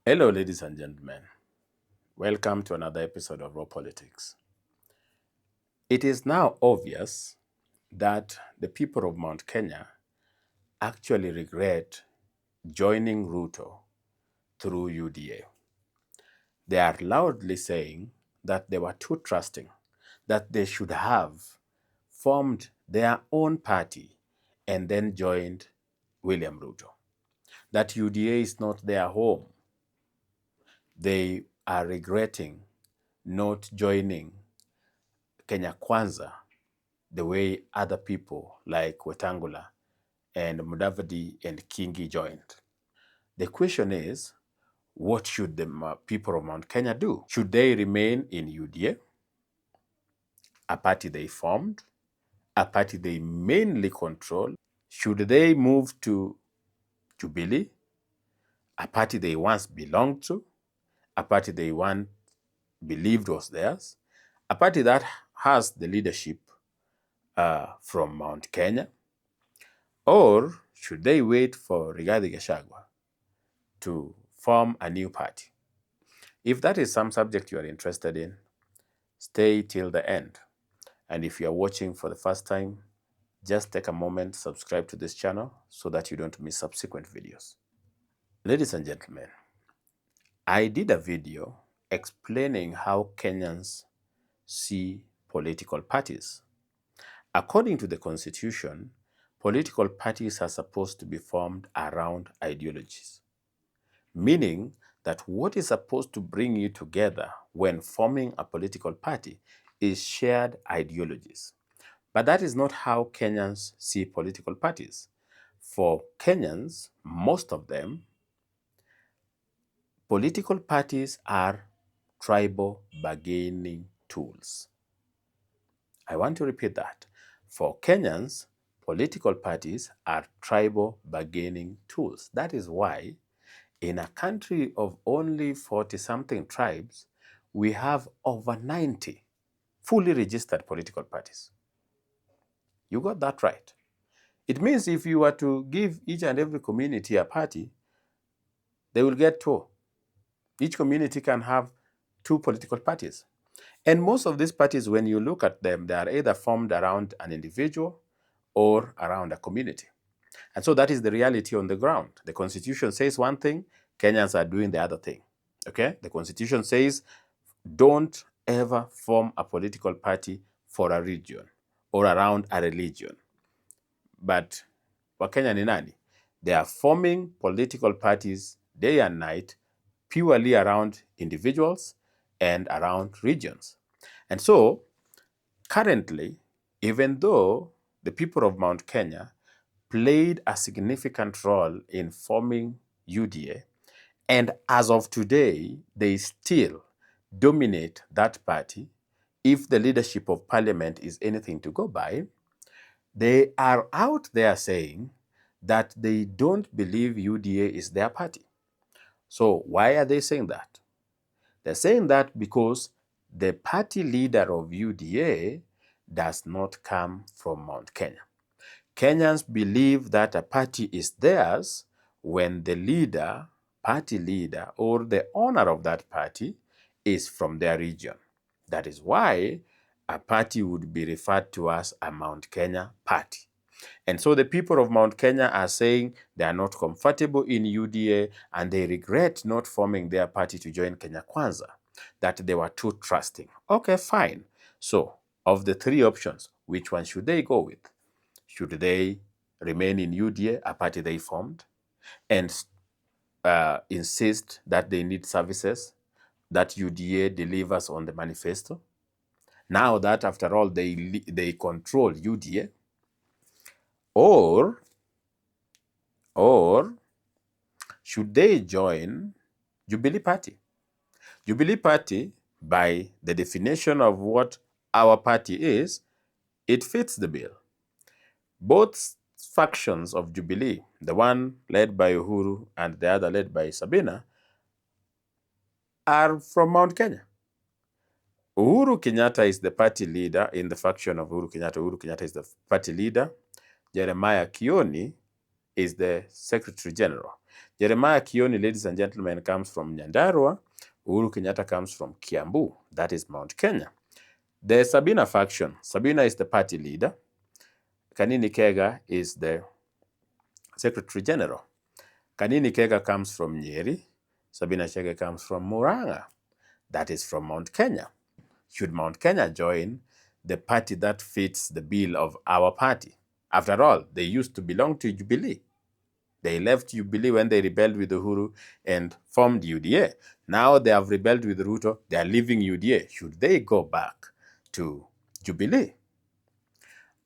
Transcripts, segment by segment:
Hello, ladies and gentlemen. Welcome to another episode of Raw Politics. It is now obvious that the people of Mount Kenya actually regret joining Ruto through UDA. They are loudly saying that they were too trusting, that they should have formed their own party and then joined William Ruto. That UDA is not their home. They are regretting not joining Kenya Kwanza the way other people like Wetangula and Mudavadi and Kingi joined. The question is, what should the people of Mount Kenya do? Should they remain in UDA, a party they formed, a party they mainly control? Should they move to Jubilee, a party they once belonged to, a party they once believed was theirs, a party that has the leadership from Mount Kenya? Or should they wait for Rigathi Gachagua to form a new party? If that is some subject you are interested in, stay till the end. And if you are watching for the first time, just take a moment, subscribe to this channel so that you don't miss subsequent videos. Ladies and gentlemen, I did a video explaining how Kenyans see political parties. According to the Constitution, political parties are supposed to be formed around ideologies, meaning that what is supposed to bring you together when forming a political party is shared ideologies. But that is not how Kenyans see political parties. For Kenyans, most of them, political parties are tribal bargaining tools. I want to repeat that. For Kenyans, political parties are tribal bargaining tools. That is why in a country of only 40-something tribes, we have over 90 fully registered political parties. You got that right. It means if you were to give each and every community a party, they will get two. Each community can have two political parties. And most of these parties, when you look at them, they are either formed around an individual or around a community. And so that is the reality on the ground. The Constitution says one thing, Kenyans are doing the other thing. Okay? The Constitution says don't ever form a political party for a region or around a religion. But Wakenya ni nani? They are forming political parties day and night purely around individuals and around regions. And so currently, even though the people of Mount Kenya played a significant role in forming UDA, and as of today, they still dominate that party, if the leadership of parliament is anything to go by, they are out there saying that they don't believe UDA is their party. So why are they saying that? They're saying that because the party leader of UDA does not come from Mount Kenya. Kenyans believe that a party is theirs when the leader, party leader, or the owner of that party is from their region. That is why a party would be referred to as a Mount Kenya party. And so the people of Mount Kenya are saying they are not comfortable in UDA and they regret not forming their party to join Kenya Kwanza, that they were too trusting. Okay, fine. So of the three options, which one should they go with? Should they remain in UDA, a party they formed, and insist that they need services that UDA delivers on the manifesto? Now that, after all, they control UDA, or should they join Jubilee Party? Jubilee Party, by the definition of what our party is, it fits the bill. Both factions of Jubilee, the one led by Uhuru and the other led by Sabina, are from Mount Kenya. Uhuru Kenyatta is the party leader in the faction of Uhuru Kenyatta. Uhuru Kenyatta is the party leader. Jeremiah Kioni is the Secretary General. Jeremiah Kioni, ladies and gentlemen, comes from Nyandarua. Uhuru Kenyatta comes from Kiambu, that is Mount Kenya. The Sabina faction, Sabina is the party leader. Kanini Kega is the Secretary General. Kanini Kega comes from Nyeri. Sabina Chege comes from Murang'a, that is from Mount Kenya. Should Mount Kenya join the party that fits the bill of our party? After all, they used to belong to Jubilee. They left Jubilee when they rebelled with Uhuru and formed UDA. Now they have rebelled with Ruto. They are leaving UDA. Should they go back to Jubilee?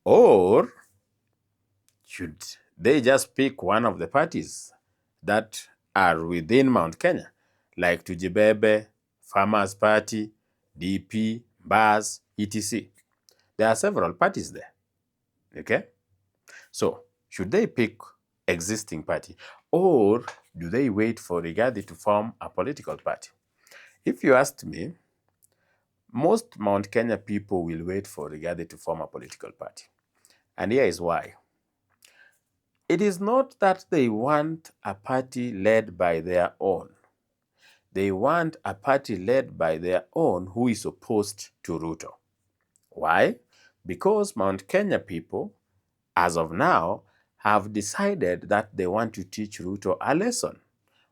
Or should they just pick one of the parties that are within Mount Kenya, like Tujibebe, Farmers Party, DP, BAS, etc.? There are several parties there. Okay? So, should they pick existing party, or do they wait for Rigathi to form a political party? If you asked me, most Mount Kenya people will wait for Rigathi to form a political party. And here is why. It is not that they want a party led by their own. They want a party led by their own who is opposed to Ruto. Why? Because Mount Kenya people, as of now, have decided that they want to teach Ruto a lesson.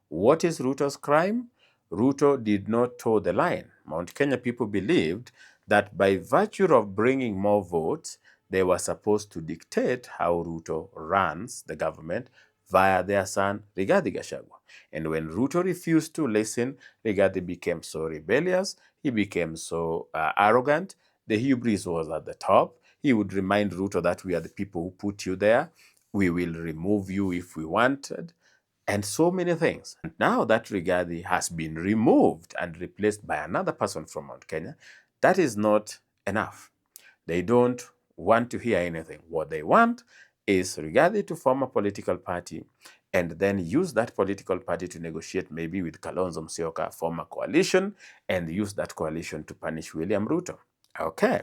What is Ruto's crime? Ruto did not toe the line. Mount Kenya people believed that by virtue of bringing more votes, they were supposed to dictate how Ruto runs the government via their son, Rigathi Gachagua. And when Ruto refused to listen, Rigathi became so rebellious, he became so arrogant, the hubris was at the top. He would remind Ruto that we are the people who put you there, we will remove you if we wanted, and so many things. And now that Rigathi has been removed and replaced by another person from Mount Kenya, that is not enough. They don't want to hear anything. What they want is Rigathi to form a political party and then use that political party to negotiate maybe with Kalonzo Musyoka, form a coalition, and use that coalition to punish William Ruto. Okay.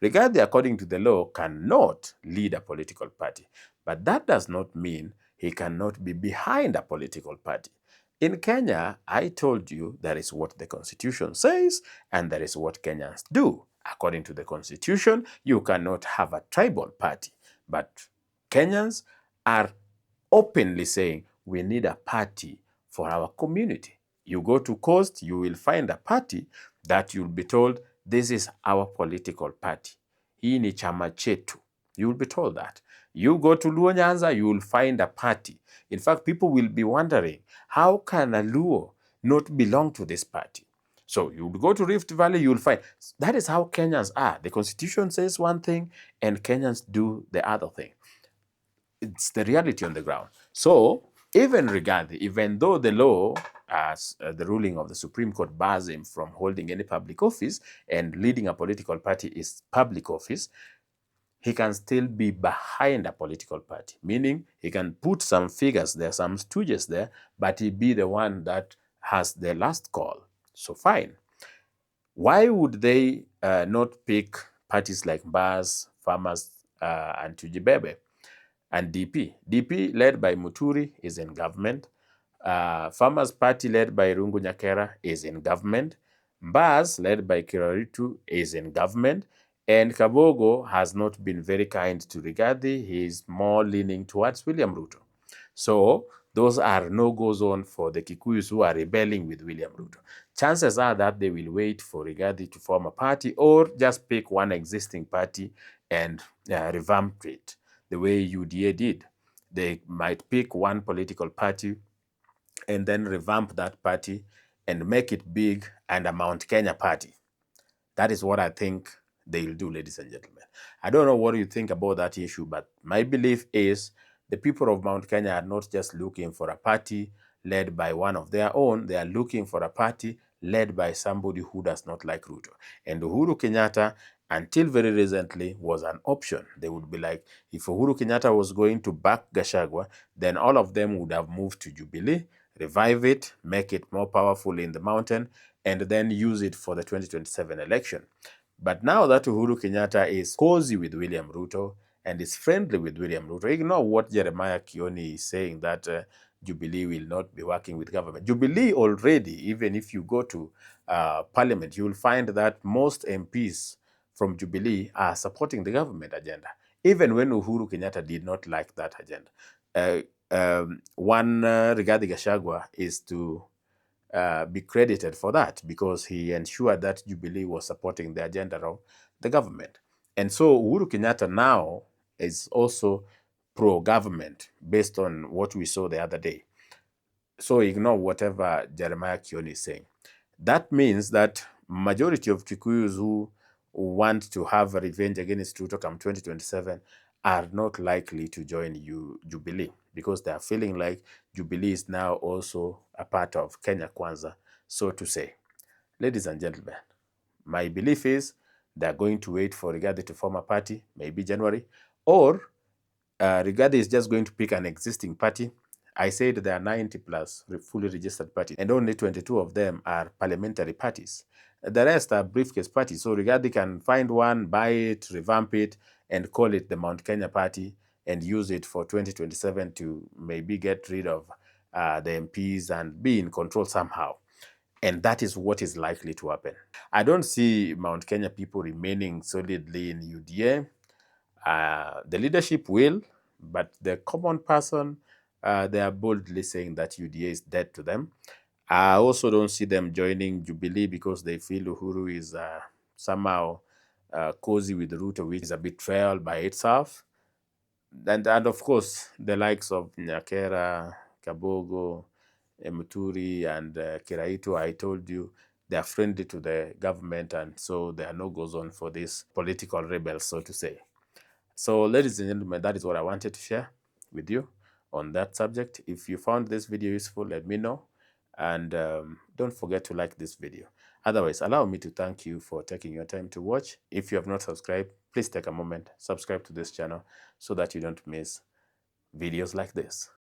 Rigathi, according to the law, cannot lead a political party. But that does not mean he cannot be behind a political party. In Kenya, I told you that is what the Constitution says, and that is what Kenyans do. According to the Constitution, you cannot have a tribal party. But Kenyans are openly saying, we need a party for our community. You go to Coast, you will find a party that you'll be told, this is our political party. Hii ni chama chetu. You will be told that. You go to Luo Nyanza, you will find a party. In fact, people will be wondering, how can a Luo not belong to this party? So you will go to Rift Valley, you will find. That is how Kenyans are. The Constitution says one thing, and Kenyans do the other thing. It's the reality on the ground. So even Rigathi, even though the law, as the ruling of the Supreme Court bars him from holding any public office, and leading a political party is public office, he can still be behind a political party, meaning he can put some figures there, some stooges there, but he be the one that has the last call. So fine. Why would they not pick parties like BAS, Farmers, and Tujibebe, and DP? DP, led by Muturi, is in government. Farmers Party, led by Rungu Nyakera, is in government. BAS, led by Kiraritu, is in government. And Kabogo has not been very kind to Rigathi. He is more leaning towards William Ruto. So those are no-go zone for the Kikuyus who are rebelling with William Ruto. Chances are that they will wait for Rigathi to form a party, or just pick one existing party and revamp it the way UDA did. They might pick one political party and then revamp that party and make it big and a Mount Kenya party. That is what I think they'll do, ladies and gentlemen. I don't know what you think about that issue, but my belief is the people of Mount Kenya are not just looking for a party led by one of their own. They are looking for a party led by somebody who does not like Ruto. And Uhuru Kenyatta, until very recently, was an option. They would be like, if Uhuru Kenyatta was going to back Gachagua, then all of them would have moved to Jubilee, revive it, make it more powerful in the mountain, and then use it for the 2027 election. But now that Uhuru Kenyatta is cozy with William Ruto and is friendly with William Ruto, ignore what Jeremiah Kioni is saying, that Jubilee will not be working with government. Jubilee already, even if you go to parliament, you will find that most MPs from Jubilee are supporting the government agenda, even when Uhuru Kenyatta did not like that agenda. One Rigathi Gachagua is to be credited for that, because he ensured that Jubilee was supporting the agenda of the government. And so Uhuru Kenyatta now is also pro-government based on what we saw the other day. So ignore whatever Jeremiah Kioni is saying. That means that majority of Kikuyus who want to have a revenge against Ruto come 2027 are not likely to join Jubilee, because they are feeling like Jubilee is now also a part of Kenya Kwanza, so to say. Ladies and gentlemen, my belief is they're going to wait for Rigathi to form a party, maybe January, or Rigathi is just going to pick an existing party. I said there are 90 plus fully registered parties, and only 22 of them are parliamentary parties. The rest are briefcase parties. So Rigathi can find one, buy it, revamp it, and call it the Mount Kenya Party, and use it for 2027 to maybe get rid of the MPs and be in control somehow. And that is what is likely to happen. I don't see Mount Kenya people remaining solidly in UDA. The leadership will, but the common person, they are boldly saying that UDA is dead to them. I also don't see them joining Jubilee because they feel Uhuru is somehow cozy with Ruto, which is a betrayal by itself. And of course, the likes of Nyakera, Kabogo, Muturi, and Kiraitu, I told you, they are friendly to the government, and so there are no goes on for these political rebels, so to say. So, ladies and gentlemen, that is what I wanted to share with you on that subject. If you found this video useful, let me know. And don't forget to like this video. Otherwise, allow me to thank you for taking your time to watch. If you have not subscribed, please take a moment, subscribe to this channel so that you don't miss videos like this.